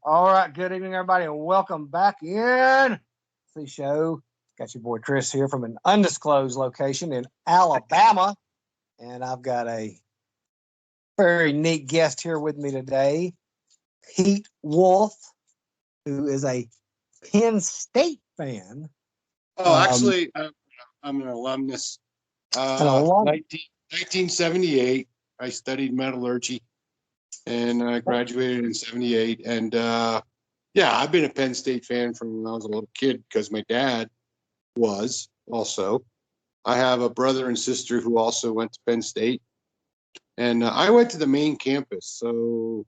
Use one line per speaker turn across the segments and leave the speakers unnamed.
All right. Good evening, everybody, and welcome back in to the show. Got your boy Chris here from an undisclosed location in Alabama, and I've got a very neat guest here with me today, Pete Wolf, who is a Penn State fan.
Oh, actually, I'm an alumnus.
An alum.
1978, I studied metallurgy, and I graduated in 78. And yeah, I've been a Penn State fan from when I was a little kid because my dad was also. I have a brother and sister who also went to Penn State, and I went to the main campus, so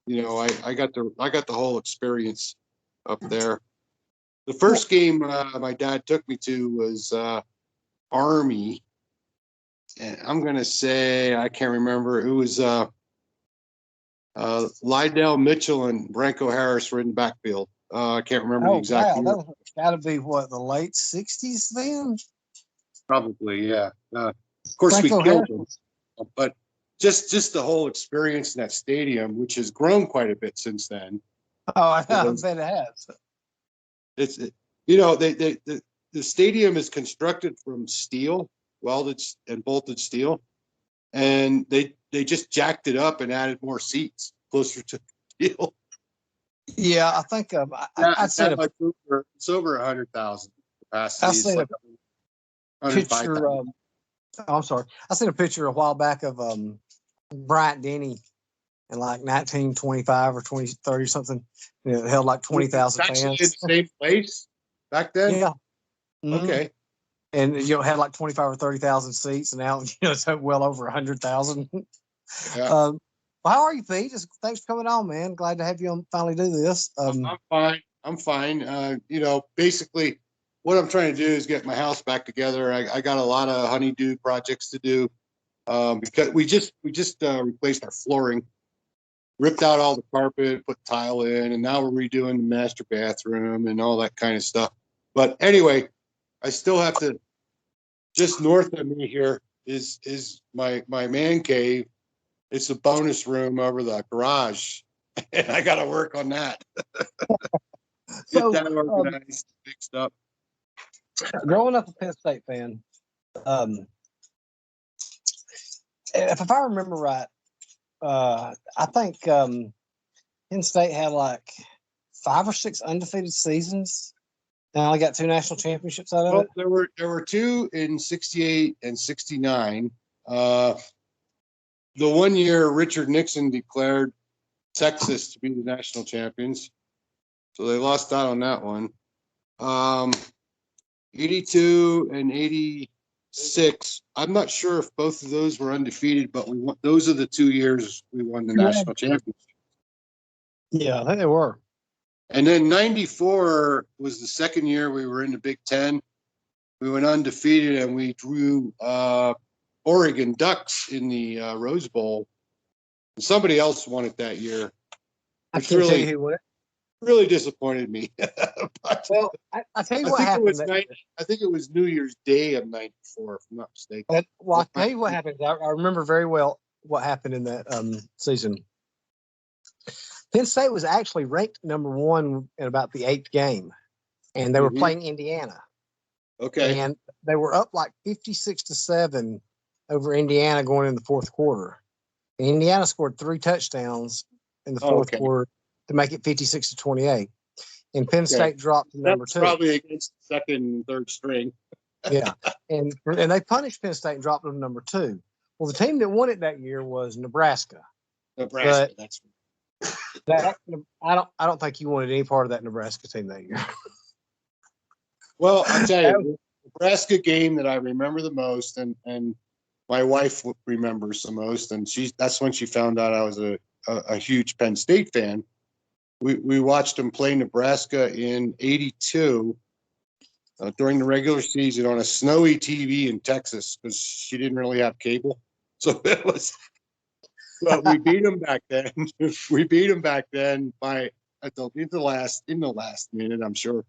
I got the whole experience up there. The first game my dad took me to was Army, and I'm gonna say I can't remember. It was Lydell Mitchell and Branko Harris were in the backfield. I can't remember the exact year.
That was got to be what, the late '60s then?
Probably, yeah. Of course,
Branko
we killed them, but just the whole experience in that stadium, which has grown quite a bit since then.
Oh, I bet it has.
It's the stadium is constructed from steel, welded and bolted steel, and they just jacked it up and added more seats closer to steel.
Yeah, I think I'd say
it's over 100,000 capacity.
I seen a picture. I'm sorry. I seen a picture a while back of Bryant Denny in like 1925 or 2030 or something. It held like 20,000 fans.
Actually in the same place back then?
Yeah. Mm-hmm.
Okay.
And had like 25 or 30,000 seats, and now it's well over 100,000.
Yeah.
Well, how are you, Pete? Thanks for coming on, man. Glad to have you on. Finally do this.
I'm fine. Basically, what I'm trying to do is get my house back together. I got a lot of honeydew projects to do because we just replaced our flooring, ripped out all the carpet, put tile in, and now we're redoing the master bathroom and all that kind of stuff. But anyway, I still have to. Just north of me here is my man cave. It's a bonus room over the garage, and I got to work on that. Get that organized, fixed up.
Growing up a Penn State fan, if I remember right, I think Penn State had like 5 or 6 undefeated seasons. And I only got 2 national championships out of it.
There were 2 in 68 and 69. The one year Richard Nixon declared Texas to be the national champions, so they lost out on that one. 82 and 86. I'm not sure if both of those were undefeated, but we won. Those are the 2 years we won the national championship.
Yeah, I think they were.
And then 94 was the second year we were in the Big Ten. We went undefeated, and we drew Oregon Ducks in the Rose Bowl. And somebody else won it that year.
I can't tell you who won it.
Really disappointed me. But,
well, I tell you what happened.
I think it was New Year's Day of 94, if I'm not mistaken.
Well, I'll tell you what happened. I remember very well what happened in that season. Penn State was actually ranked number 1 in about the 8th game, and they were playing Indiana.
Okay.
And they were up like 56-7 over Indiana going in the 4th quarter. And Indiana scored 3 touchdowns in the 4th quarter to make it 56-28. And Penn State dropped to number 2.
Probably against the second and third string.
Yeah. And they punished Penn State and dropped them to number 2. Well, the team that won it that year was Nebraska.
Nebraska, that's
I don't think you wanted any part of that Nebraska team that year.
Well, I'll tell you, the Nebraska game that I remember the most, and my wife remembers the most, and that's when she found out I was a huge Penn State fan. We watched them play Nebraska in '82 during the regular season on a snowy TV in Texas because she didn't really have cable, so it was. But we beat them back then. We beat them back then by in the last minute, I'm sure.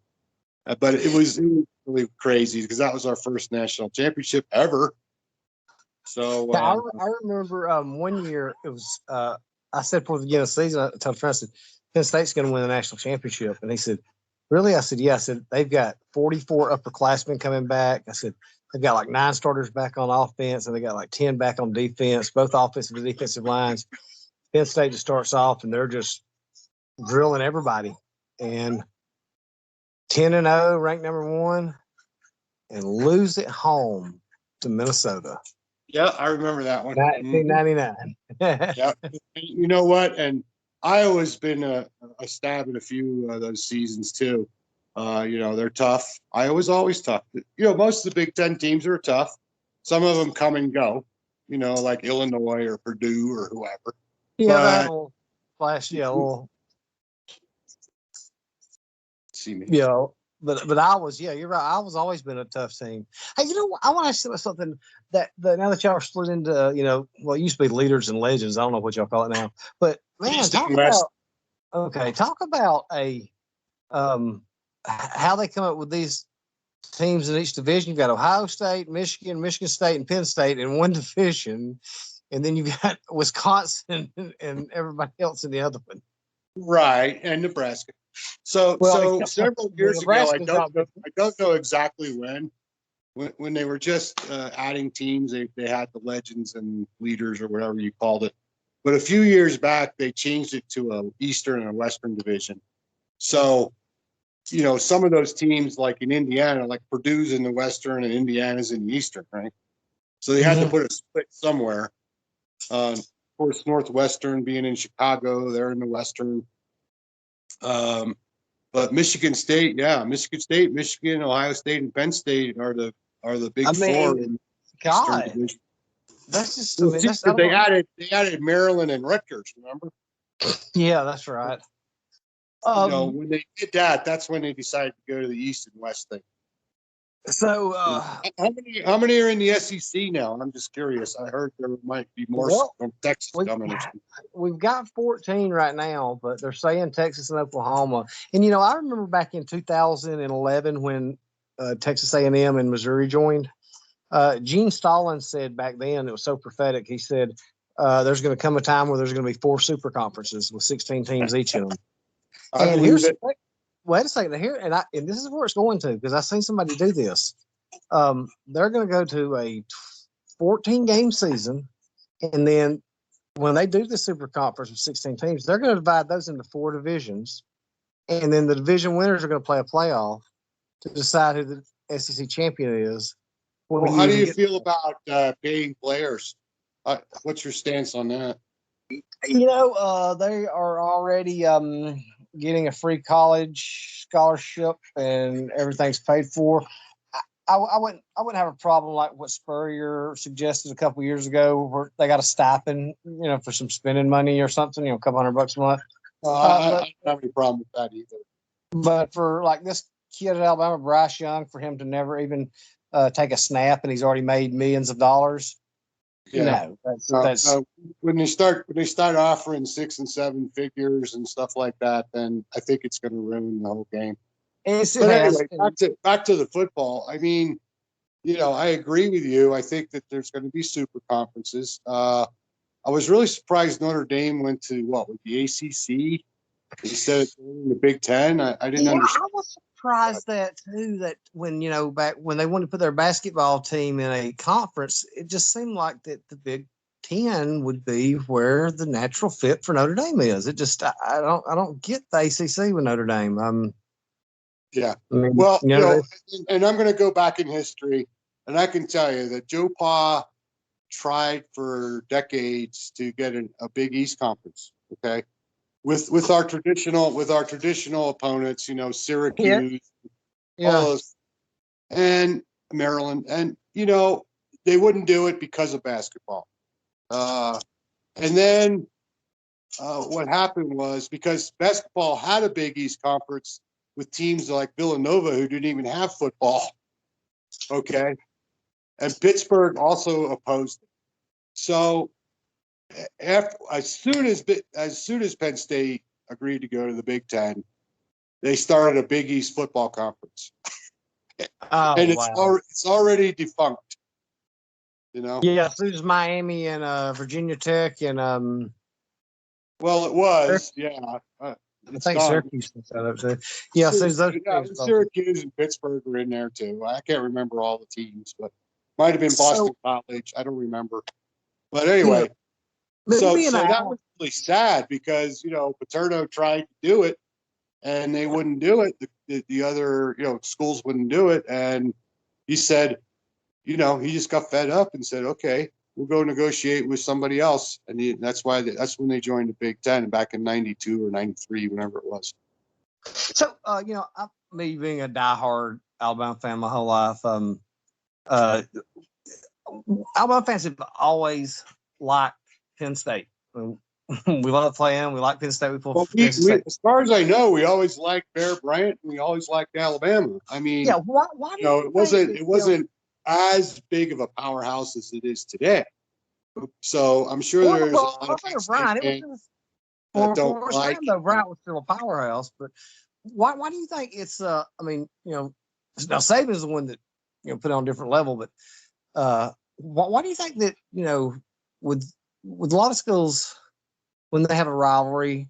But it was really crazy because that was our first national championship ever. So
I remember one year it was. I said for the beginning of the season, I told Francis, Penn State's going to win the national championship. And he said, really? I said, yeah. I said, they've got 44 upperclassmen coming back. I said, they've got like 9 starters back on offense, and they got like 10 back on defense, both offensive and defensive lines. Penn State just starts off, and they're just drilling everybody. And 10-0, ranked number 1, and lose at home to Minnesota.
Yeah, I remember that one.
1999.
Yeah. You know what? And Iowa's been a stab in a few of those seasons too. They're tough. Iowa's always tough. Most of the Big Ten teams are tough. Some of them come and go, like Illinois or Purdue or whoever.
Yeah, that'll flash. Yeah, little.
See me.
Yeah, but I was. Yeah, you're right. I was always been a tough team. Hey, I want to ask you something that now that y'all are split into, well, it used to be leaders and legends. I don't know what y'all call it now, but man, talk about how they come up with these teams in each division. You've got Ohio State, Michigan State, and Penn State in one division, and then you've got Wisconsin and everybody else in the other one.
Right, and Nebraska. So several years ago, I don't know exactly when they were just adding teams. They had the legends and leaders or whatever you called it. But a few years back, they changed it to a Eastern and a Western division. So, some of those teams, like in Indiana, like Purdue's in the Western and Indiana's in the Eastern, right? So they had to put a split somewhere. Of course, Northwestern being in Chicago, they're in the Western. But Michigan State, Michigan, Ohio State, and Penn State are the big four in the Eastern division.
That's just.
They added Maryland and Rutgers. Remember?
Yeah, that's right.
When they did that, that's when they decided to go to the East and West thing.
So,
how many are in the SEC now? I'm just curious. I heard there might be more from Texas coming.
We've got 14 right now, but they're saying Texas and Oklahoma. And I remember back in 2011 when Texas A&M and Missouri joined. Gene Stallings said back then, it was so prophetic. He said, "There's going to come a time where there's going to be 4 super conferences with 16 teams each in them." And wait a second here, and this is where it's going to, because I've seen somebody do this. They're going to go to a 14-game season, and then when they do the super conference with 16 teams, they're going to divide those into 4 divisions, and then the division winners are going to play a playoff to decide who the SEC champion is.
Well, how do you feel about paying players? What's your stance on that?
They are already getting a free college scholarship, and everything's paid for. I wouldn't have a problem like what Spurrier suggested a couple of years ago, where they got a stipend, for some spending money or something, a couple $100 a month.
I don't have any problem with that either.
But for like this kid at Alabama, Bryce Young, for him to never even take a snap, and he's already made millions of dollars.
Yeah, that's when they start offering 6 and 7 figures and stuff like that, then I think it's going to ruin the whole game. But anyway, back to the football. I mean, I agree with you. I think that there's going to be super conferences. I was really surprised Notre Dame went to with the ACC instead of the Big Ten. I didn't understand.
I was surprised that too. That when back when they wanted to put their basketball team in a conference, it just seemed like that the Big Ten would be where the natural fit for Notre Dame is. It just I don't get the ACC with Notre Dame.
Yeah. Well, and I'm going to go back in history, and I can tell you that Joe Pa tried for decades to get a Big East conference. Okay. With our traditional opponents, Syracuse, all those, and Maryland, and they wouldn't do it because of basketball. And then what happened was, because basketball had a Big East conference with teams like Villanova who didn't even have football, okay, and Pittsburgh also opposed it. So as soon as Penn State agreed to go to the Big Ten, they started a Big East football conference, and it's already defunct.
Yeah, so there's Miami and Virginia Tech and
Well, it was, yeah.
I think
gone.
Syracuse set up. So yeah, so those teams
Syracuse and Pittsburgh are in there too. I can't remember all the teams, but might have been Boston College. I don't remember. But anyway, so that was really sad because Paterno tried to do it and they wouldn't do it. The other schools wouldn't do it, and he said, he just got fed up and said, okay, we'll go negotiate with somebody else, and that's when they joined the Big Ten back in '92 or '93, whenever it was.
So, me being a diehard Alabama fan my whole life, Alabama fans have always liked Penn State. We love playing. We like Penn State.
As far as I know, we always liked Bear Bryant, and we always liked Alabama. I mean,
yeah. Why
it wasn't as big of a powerhouse as it is today. So I'm sure there's a lot of fans that don't like.
Bryant was still a powerhouse, but why do you think it's? I mean, now Saban's the one that put it on a different level, but why do you think that with a lot of schools when they have a rivalry,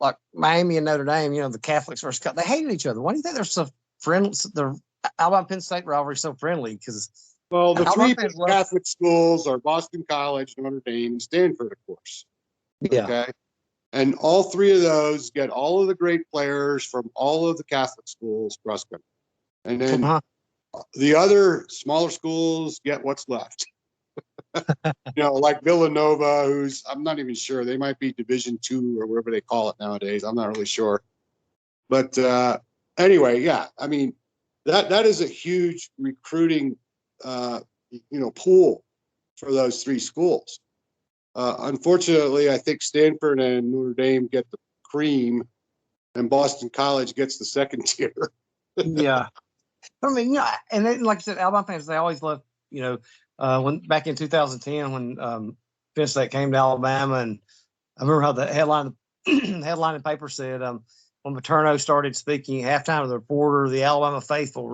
like Miami and Notre Dame, the Catholics versus they hated each other. Why do you think they're so friendly? The Alabama Penn State rivalry is so friendly because.
Well, the three big Catholic schools are Boston College, Notre Dame, and Stanford, of course.
Yeah.
Okay. And all three of those get all of the great players from all of the Catholic schools across country. And then the other smaller schools get what's left. Like Villanova, who's I'm not even sure. They might be Division II or whatever they call it nowadays. I'm not really sure. But anyway, yeah. I mean, that is a huge recruiting pool for those three schools. Unfortunately, I think Stanford and Notre Dame get the cream, and Boston College gets the second tier.
Yeah, I mean, and then, like I said, Alabama fans, they always love, when back in 2010 when Penn State came to Alabama, and I remember how the headline in the paper said when Paterno started speaking at halftime, the reporter, the Alabama faithful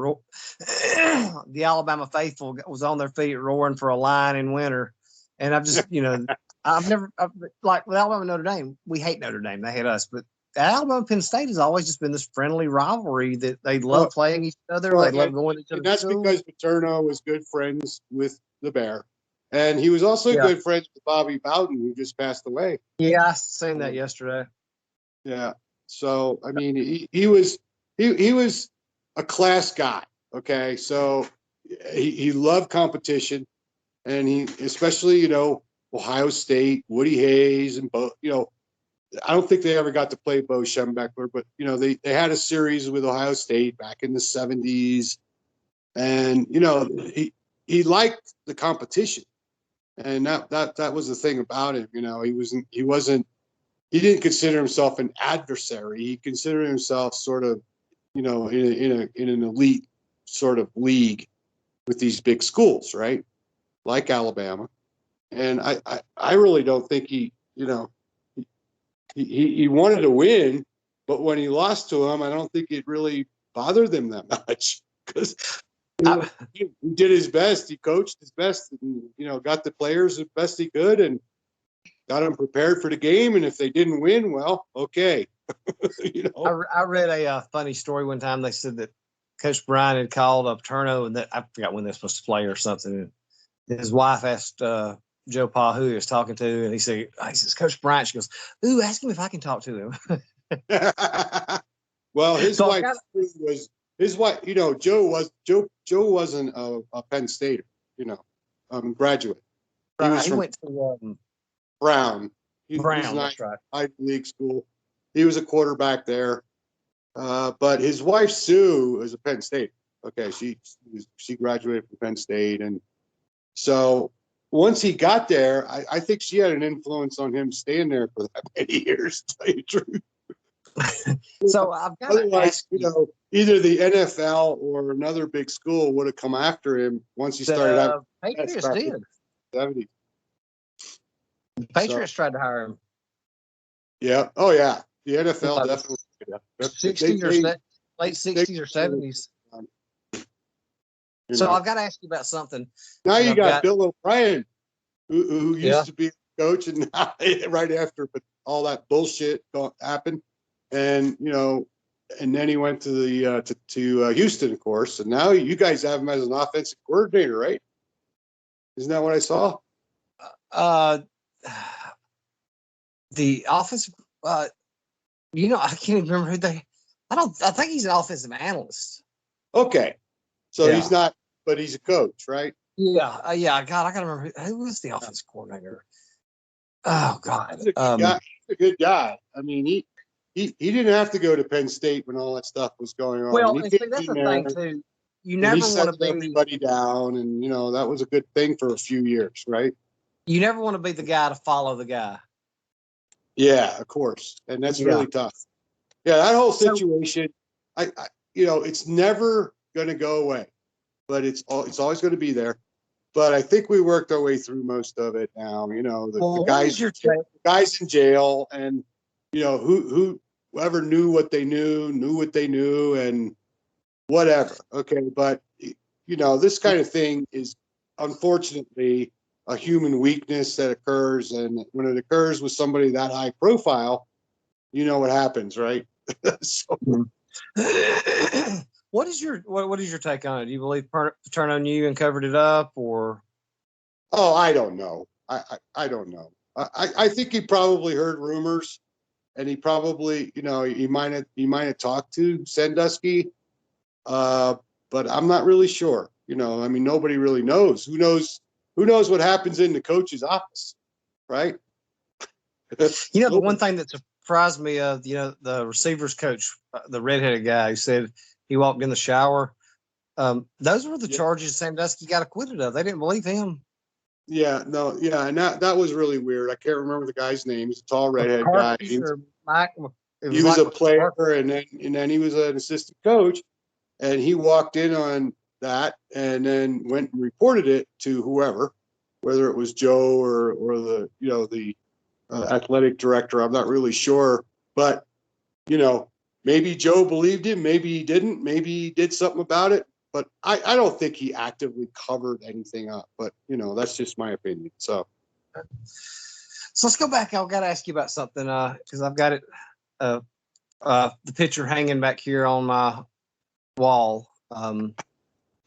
was on their feet roaring for a line in winter. And I've just, like with Alabama and Notre Dame, we hate Notre Dame. They hate us. But Alabama Penn State has always just been this friendly rivalry that they love playing each other. They love going to each other.
That's because Paterno was good friends with the Bear. And he was also good friends with Bobby Bowden, who just passed away.
Yeah, I seen that yesterday.
Yeah. So, I mean, he was a class guy. Okay. So he loved competition, and he, especially, Ohio State, Woody Hayes, and Bo, I don't think they ever got to play Bo Schembechler, but, they had a series with Ohio State back in the 70s, and, he liked the competition. And that was the thing about him. He didn't consider himself an adversary. He considered himself sort of, in an elite sort of league with these big schools, right? Like Alabama. And I really don't think he wanted to win, but when he lost to him, I don't think it really bothered him that much because he did his best. He coached his best and, got the players the best he could and got them prepared for the game. And if they didn't win, well, okay.
I read a funny story one time. They said that Coach Brian had called up Paterno, and that I forgot when they were supposed to play or something. And his wife asked Joe Pa who he was talking to, and he says, Coach Bryant. She goes, "Ooh, ask him if I can talk to him."
Well, his wife was his wife. Joe wasn't a Penn Stater, graduate.
He went to
Brown.
Brown, that's right.
Ivy League school. He was a quarterback there. But his wife Sue is a Penn State. Okay, she graduated from Penn State, and so once he got there, I think she had an influence on him staying there for that many years. To tell you the truth.
So I've got
otherwise, either the NFL or another big school would have come after him once he started having.
Patriots did.
70s.
The Patriots tried to hire him.
Yeah. Oh yeah. The NFL definitely.
Late 60s or 70s. So I've got to ask you about something.
Now you got Bill O'Brien, who used to be a coach, and now, right after, but all that bullshit happened. and and then he went to the to Houston, of course, and now you guys have him as an offensive coordinator, right? Isn't that what I saw?
Uh, the offensive, I can't even remember who they. I think he's an offensive analyst.
Okay, so
Yeah.
he's not, but he's a coach, right?
Yeah, yeah. God, I gotta remember who was the offensive coordinator. Oh God,
He's a good guy. He's a good guy. I mean, he didn't have to go to Penn State when all that stuff was going on.
Well,
And
and
he
see,
came
that's
in
the
there,
thing too. You
and he
never want to
settled
be.
everybody down, and that was a good thing for a few years, right?
You never want to be the guy to follow the guy.
Yeah, of course, and that's really tough. Yeah, that whole situation, I it's never going to go away, but it's always going to be there. But I think we worked our way through most of it now. The guys in jail, and whoever knew what they knew, and whatever. Okay, but this kind of thing is unfortunately a human weakness that occurs, and when it occurs with somebody that high profile, you know what happens, right? So,
what is your take on it? Do you believe Paterno knew and covered it up, or?
oh, I don't know. I don't know. I think he probably heard rumors, and he probably he might have talked to Sandusky, but I'm not really sure. I mean, nobody really knows. Who knows what happens in the coach's office, right?
The one thing that surprised me, the receivers coach, the redheaded guy who said he walked in the shower. Those were the charges Sandusky got acquitted of. They didn't believe him.
Yeah, no, yeah, and that was really weird. I can't remember the guy's name. He's a tall redhead guy. He was a player, and then he was an assistant coach, and he walked in on that, and then went and reported it to whoever, whether it was Joe or the athletic director. I'm not really sure, but maybe Joe believed him, maybe he didn't, maybe he did something about it. But I don't think he actively covered anything up. But that's just my opinion. So
let's go back. I've got to ask you about something because I've got it the picture hanging back here on my wall. And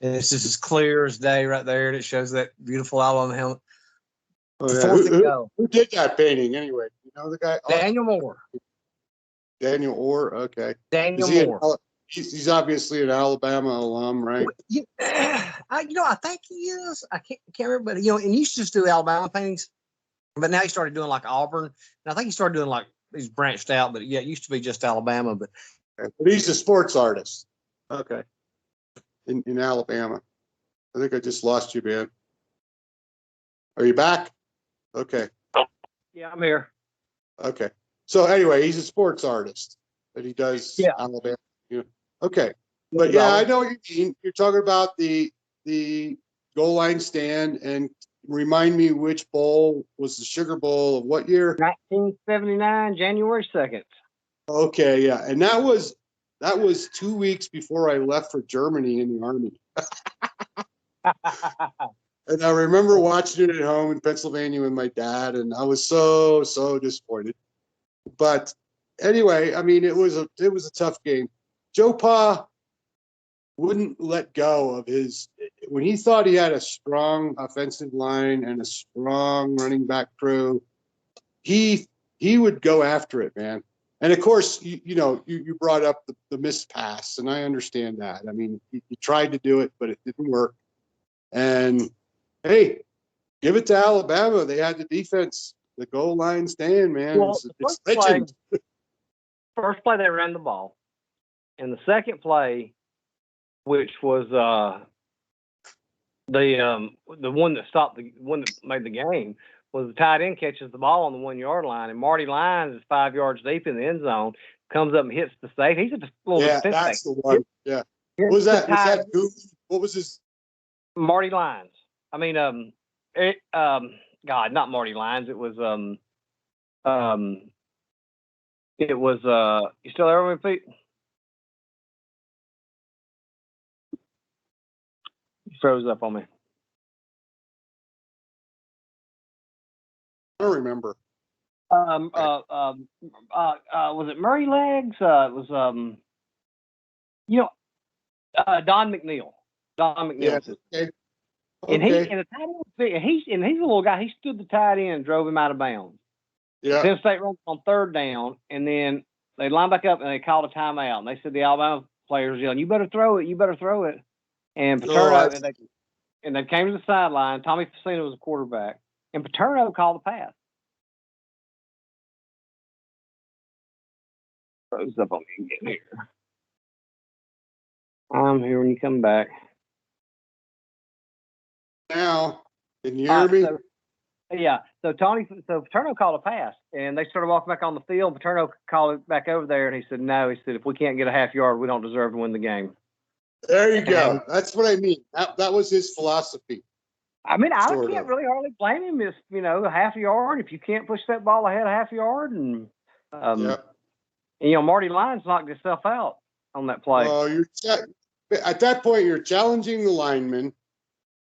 it's just as clear as day right there, and it shows that beautiful Alabama helmet.
Who did that painting anyway? You know the guy?
Daniel Moore.
Daniel Orr. Okay.
Daniel Moore.
He's obviously an Alabama alum, right?
I think he is. I can't remember, but and he used to just do Alabama paintings, but now he started doing like Auburn, and I think he started doing like he's branched out. But yeah, it used to be just Alabama. But
he's a sports artist. Okay. In Alabama. I think I just lost you, man. Are you back? Okay.
Yeah, I'm here.
Okay. So anyway, he's a sports artist, but he does Alabama. Okay. But yeah, I know what you mean. You're talking about the goal line stand, and remind me which bowl was the Sugar Bowl of what year?
1979, January 2nd.
Okay, yeah. And that was 2 weeks before I left for Germany in the Army. And I remember watching it at home in Pennsylvania with my dad, and I was so disappointed. But anyway, I mean, it was a tough game. Joe Pa wouldn't let go of when he thought he had a strong offensive line and a strong running back crew, he would go after it, man. And of course, you brought up the missed pass, and I understand that. I mean, he tried to do it, but it didn't work. And hey, give it to Alabama. They had the defense, the goal line stand, man.
Well,
it's legend.
First play, they ran the ball. And the second play, which was the one that made the game, was the tight end catches the ball on the 1 yard line, and Marty Lyons is 5 yards deep in the end zone, comes up and hits the safety. He's a little defense
that's the one. Yeah. What was that? Was that Goose? What was his?
Marty Lyons. I mean, God, not Marty Lyons. It was you still there with me, Pete? You froze up on me.
I don't remember.
Was it Murray Legs? It was Don McNeil. Don McNeil.
Yeah. Okay.
And the tight end was big. He's a little guy. He stood the tight end and drove him out of bounds.
Yeah.
Penn State runs on third down, and then they line back up and they called a timeout. And they said the Alabama players yelling, "You better throw it! You better throw it!" And Paterno and they came to the sideline. Tommy Facina was a quarterback, and Paterno called the pass. Froze up on me again here. I'm here when you come back.
Now, can you hear me?
So Paterno called a pass, and they started walking back on the field. Paterno called it back over there, and he said, "No," he said, "if we can't get a half yard, we don't deserve to win the game."
There you go. That's what I mean. That was his philosophy.
I mean, I can't really hardly blame him. If a half yard, if you can't push that ball ahead a half yard, and Marty Lyons knocked himself out on that play.
At that point, you're challenging the linemen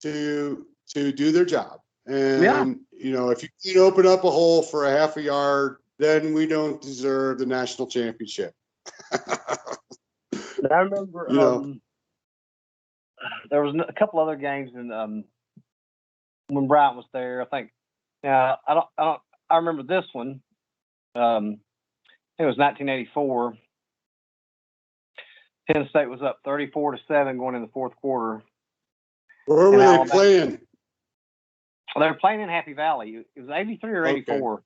to do their job. And, if you can open up a hole for a half a yard, then we don't deserve the national championship.
I remember there was a couple other games when Bryant was there. I think I remember this one. It was 1984. Penn State was up 34-7 going in the fourth quarter.
Where were they playing?
Well, they were playing in Happy Valley. It was 83 or 84.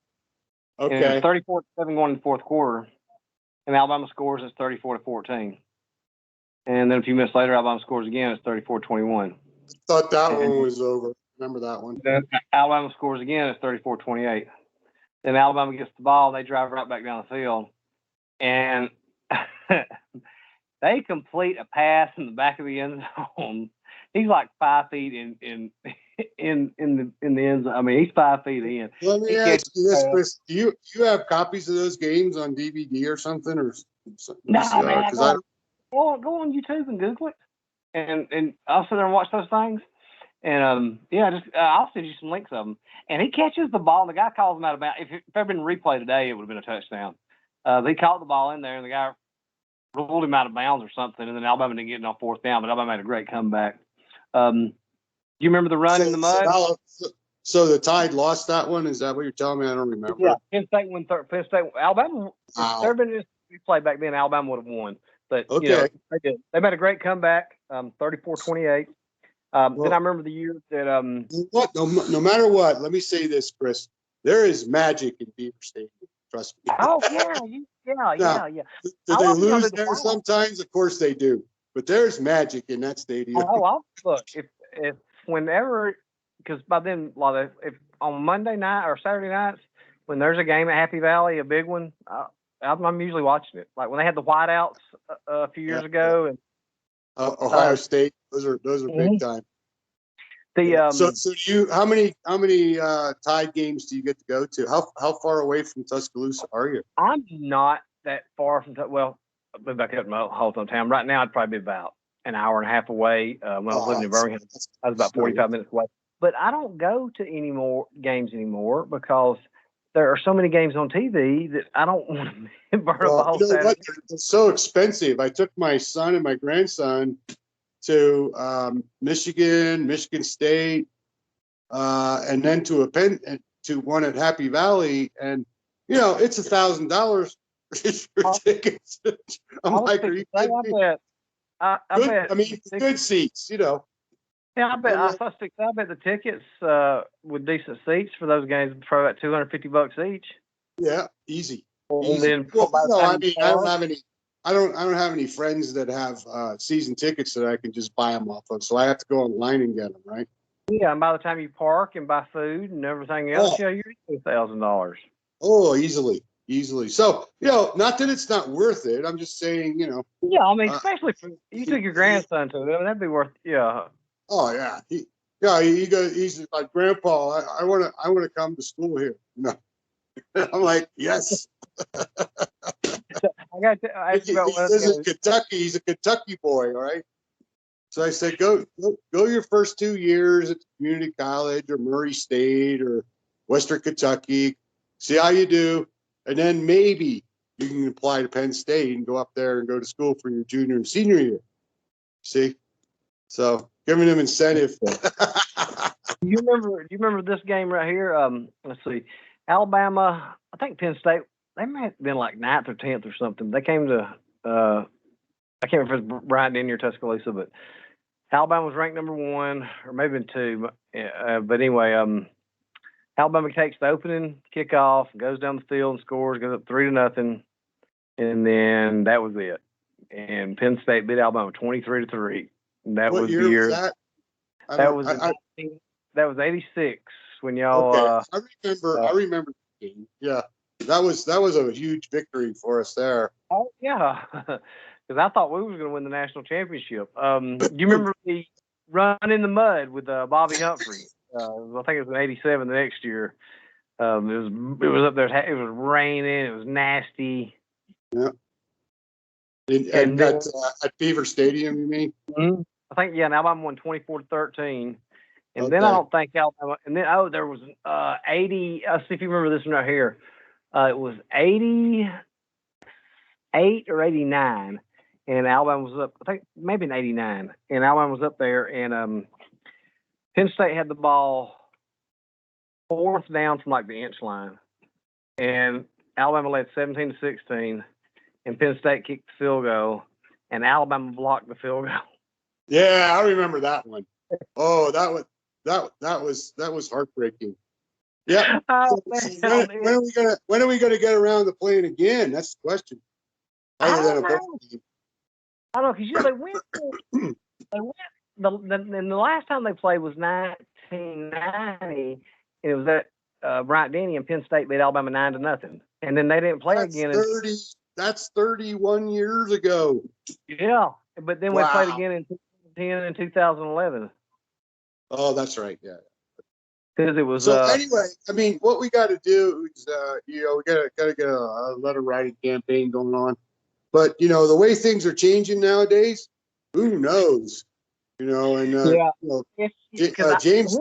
Okay.
And it was 34-7 going in the fourth quarter. And Alabama scores, it's 34-14. And then a few minutes later, Alabama scores again, it's 34-21.
Thought that one was over. Remember that one?
Then Alabama scores again, it's 34-28. Then Alabama gets the ball, they drive right back down the field. And they complete a pass in the back of the end zone. He's like 5 feet in the end zone. I mean, he's 5 feet in.
Let me ask you this, Chris. Do you have copies of those games on DVD or something? Or
no, man. Go on YouTube and Google it, and I'll sit there and watch those things. And I'll send you some links of them. And he catches the ball, and the guy calls him out of bounds. If it had been replay today, it would have been a touchdown. He caught the ball in there, and the guy ruled him out of bounds or something, and then Alabama didn't get it on fourth down, but Alabama made a great comeback. Do you remember the run in the mud?
So the Tide lost that one? Is that what you're telling me? I don't remember.
Yeah, Penn State won third. Penn State, Alabama. If there had been this replay back then, Alabama would have won. But they did. They made a great comeback, 34-28. Then I remember the year that
no matter what, let me say this, Chris. There is magic in Beaver Stadium. Trust me.
Oh yeah.
Do they lose there sometimes? Of course they do. But there's magic in that stadium.
Look, if whenever, because by then, if on Monday night or Saturday nights, when there's a game at Happy Valley, a big one, I'm usually watching it. Like when they had the whiteouts a few years ago, and
Ohio State, those are big time. So do you? How many Tide games do you get to go to? How far away from Tuscaloosa are you?
I'm not that far from. Well, I've been back up in my hometown. Right now, I'd probably be about an hour and a half away. When I was living in Birmingham, I was about 45 minutes away. But I don't go to any more games anymore because there are so many games on TV that I don't want to burn up the whole Saturday.
It's so expensive. I took my son and my grandson to Michigan State, and then to one at Happy Valley, and it's $1,000 for tickets. I'm like, are you kidding me? I bet. I mean, good seats,
Yeah, I bet the tickets with decent seats for those games are probably about $250 each.
Yeah, easy.
And then,
I don't have any friends that have season tickets that I can just buy them off of, so I have to go online and get them, right?
Yeah, and by the time you park and buy food and everything else, you're $1,000.
Oh, easily. So, not that it's not worth it. I'm just saying,
Yeah, I mean, especially if you took your grandson to it, that'd be worth. Yeah.
Oh yeah, he goes. He's like, Grandpa, I want to come to school here. No, I'm like, yes.
I got to ask you about
he lives in Kentucky. He's a Kentucky boy, all right. So I said, go your first 2 years at community college or Murray State or Western Kentucky. see how you do, and then maybe you can apply to Penn State and go up there and go to school for your junior and senior year. See, so giving them incentive.
Do you remember this game right here? Let's see, Alabama. I think Penn State. They may have been like 9th or 10th or something. They came to. I can't remember if it was Bryant Denny or Tuscaloosa, but Alabama was ranked number 1 or maybe 2. But anyway, Alabama takes the opening kickoff, goes down the field and scores, goes up 3-0, and then that was it. And Penn State beat Alabama 23-3. That
What
was
year
the year.
was that?
That was 86 when y'all.
Okay, I remember the game. Yeah, that was a huge victory for us there.
Oh yeah, because I thought we was going to win the national championship. You remember the run in the mud with Bobby Humphrey? I think it was in '87. The next year, it was up there. It was raining. It was nasty.
Yeah. And at Beaver Stadium, you mean?
Mm-hmm. I think and Alabama won 24-13. And
Okay.
then I don't think Alabama. And then there was 80. Let's see if you remember this one right here. It was 88 or 89, and Alabama was up. I think maybe in 89, and Alabama was up there, and Penn State had the ball 4th down from like the inch line, and Alabama led 17-16, and Penn State kicked the field goal, and Alabama blocked the field goal.
Yeah, I remember that one. Oh, that was heartbreaking. Yeah.
Oh,
When are we gonna get around to playing again? That's the question.
I don't know, because they went. And the last time they played was 1990, and it was at Bryant Denny, and Penn State beat Alabama 9-0, and then they didn't play again.
That's 31 years ago.
Yeah, but then we played again in 2010 and 2011.
Oh, that's right. Yeah.
Because it was.
So anyway, I mean, what we got to do is, we got to get a letter writing campaign going on. But the way things are changing nowadays, who knows? And James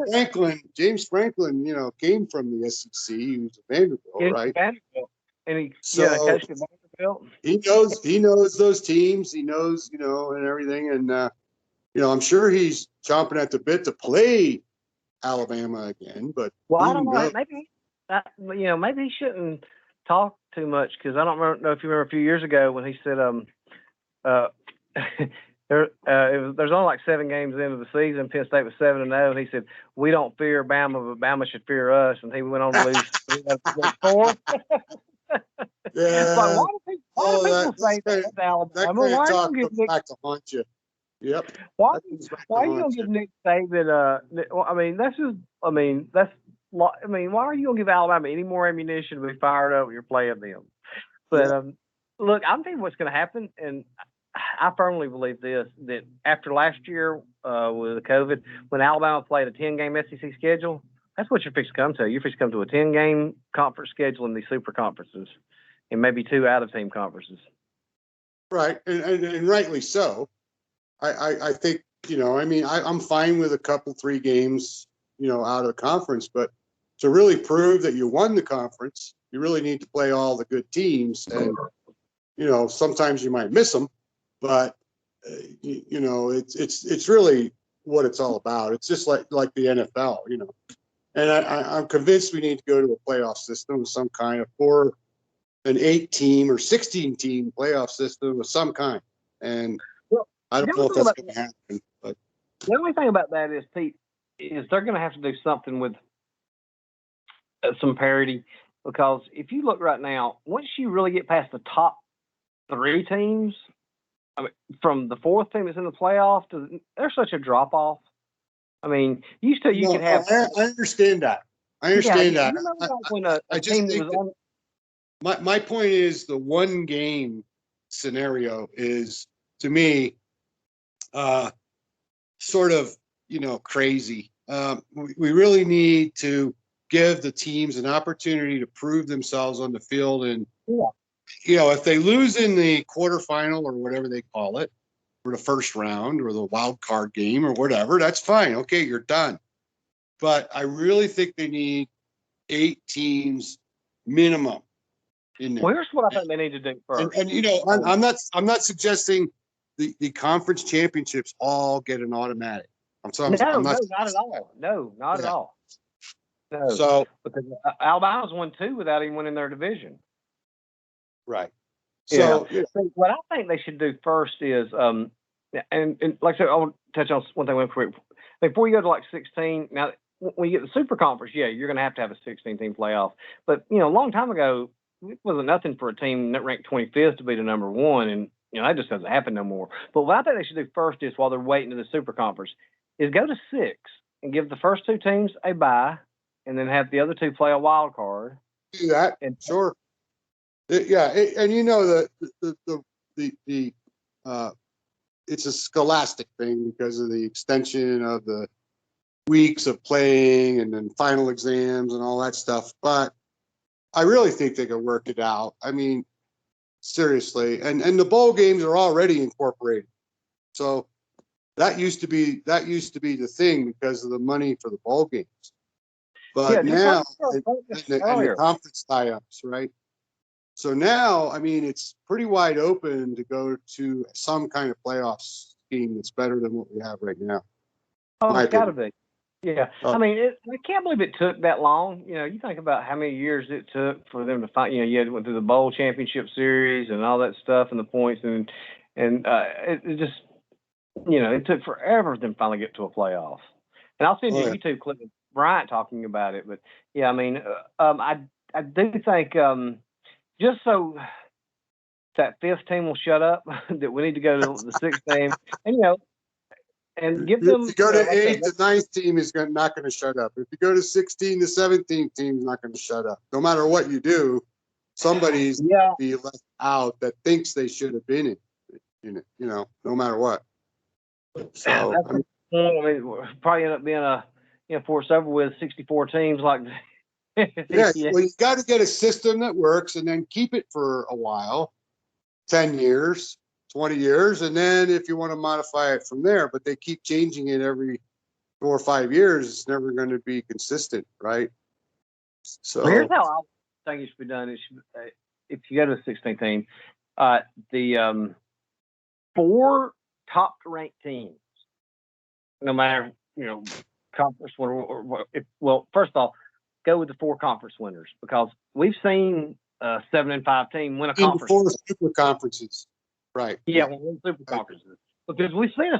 Franklin, came from the SEC. He was a Vanderbilt, right?
Vanderbilt. And he coached at Vanderbilt.
He knows those teams. He knows, and everything. And I'm sure he's chomping at the bit to play Alabama again. But
I don't know. Maybe he shouldn't talk too much, because I don't know if you remember a few years ago when he said there's only like 7 games into the season. Penn State was 7-0, and he said, "We don't fear Bama, but Bama should fear us." And he went on to lose 4.
Yeah.
Like, why do people say that to Alabama? Why are you gonna give
back to haunt you? Yep.
Why are you gonna give Nick Saban? Why are you gonna give Alabama any more ammunition to be fired up when you're playing them? But look, I'm thinking what's going to happen, and I firmly believe this: that after last year with COVID, when Alabama played a 10-game SEC schedule, that's what you're fixing to come to. You're fixing to come to a 10-game conference schedule in these super conferences, and maybe 2 out-of-team conferences.
Right, and rightly so. I think I'm fine with a couple 3 games out of the conference, but to really prove that you won the conference, you really need to play all the good teams, and sometimes you might miss them, but it's really what it's all about. It's just like the NFL, and I'm convinced we need to go to a playoff system of some kind, or an 8-team or 16-team playoff system of some kind, and I don't know if that's going to happen. But
the only thing about that is, Pete, is they're going to have to do something with some parity, because if you look right now, once you really get past the top 3 teams, from the 4th team that's in the playoff, there's such a drop off. You could have.
I understand that. I understand that. My point is, the 1 game scenario is, to me, sort of crazy. We really need to give the teams an opportunity to prove themselves on the field, and if they lose in the quarterfinal or whatever they call it, or the first round or the wild card game or whatever, that's fine. Okay, you're done. But I really think they need 8 teams minimum in there.
Well, here's what I think they need to do first.
And you know, I'm not suggesting the conference championships all get an automatic.
No, not at all. No, not at all. No.
So
because Alabama's won 2 without even winning their division.
right. So,
So what I think they should do first is, and like I said, I'll touch on one thing real quick. Before you go to like 16, now when you get the super conference, yeah, you're going to have a 16-team playoff. But, you know, a long time ago, it wasn't nothing for a team that ranked 25th to be the number 1. And, you know, that just doesn't happen no more. But what I think they should do first is, while they're waiting to the super conference, is go to 6 and give the first 2 teams a bye, and then have the other 2 play a wild card.
Do that, and sure. And you know the it's a scholastic thing because of the extension of the weeks of playing and then final exams and all that stuff. But I really think they can work it out. I mean, seriously, and the bowl games are already incorporated. So that used to be the thing because of the money for the bowl games. But now and the conference tie-ups, right? So now, I mean, it's pretty wide open to go to some kind of playoff scheme that's better than what we have right now.
Oh, it's got to be. Yeah. I mean, I can't believe it took that long. You know, you think about how many years it took for them to find, you know, you went through the bowl championship series and all that stuff and the points and it just, you know, it took forever for them to finally get to a playoff. And I'll send you a YouTube clip of Bryant talking about it. But yeah, I mean, I do think, just so that 5th team will shut up, that we need to go to the 6th team, and you know, and give them.
If you go to 8th, the 9th team is not going to shut up. If you go to 16, the 17th team is not going to shut up. No matter what you do, somebody's going to be left out that thinks they should have been in it. You know, no matter what. So I
mean, probably end up being before it's over with 64 teams like.
Well, you got to get a system that works and then keep it for a while, 10 years, 20 years, and then if you want to modify it from there, but they keep changing it every 4 or 5 years, it's never going to be consistent, right? So
here's how I think it should be done. It should, if you go to the 16th team, the 4 top-ranked teams, no matter, you know, conference well, first of all, go with the 4 conference winners, because we've seen a 7-5 team win a conference.
4 super conferences, right?
Yeah, we'll win super conferences, because we've seen a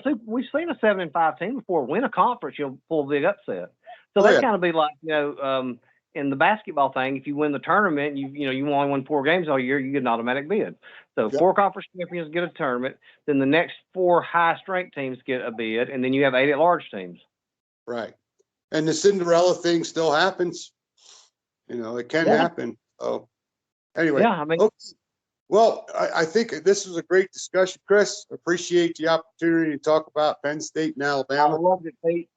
7-5 team before win a conference. You'll pull a big upset. So that's kind of be like, you know, in the basketball thing, if you win the tournament, you only won 4 games all year, you get an automatic bid. So 4 conference champions get a tournament, then the next 4 highest ranked teams get a bid, and then you have 8 at-large teams.
Right, and the Cinderella thing still happens. You know, it can happen. So anyway, okay. Well, I think this was a great discussion, Chris. Appreciate the opportunity to talk about Penn State and Alabama.
I loved it, Pete.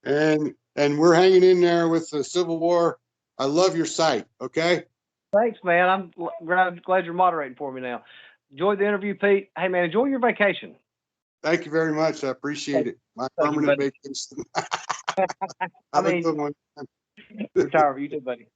And we're hanging in there with the Civil War. I love your site. Okay.
Thanks, man. I'm glad you're moderating for me now. Enjoyed the interview, Pete. Hey, man, enjoy your vacation.
Thank you very much. I appreciate it. My permanent vacation.
I mean, retire. You too, buddy.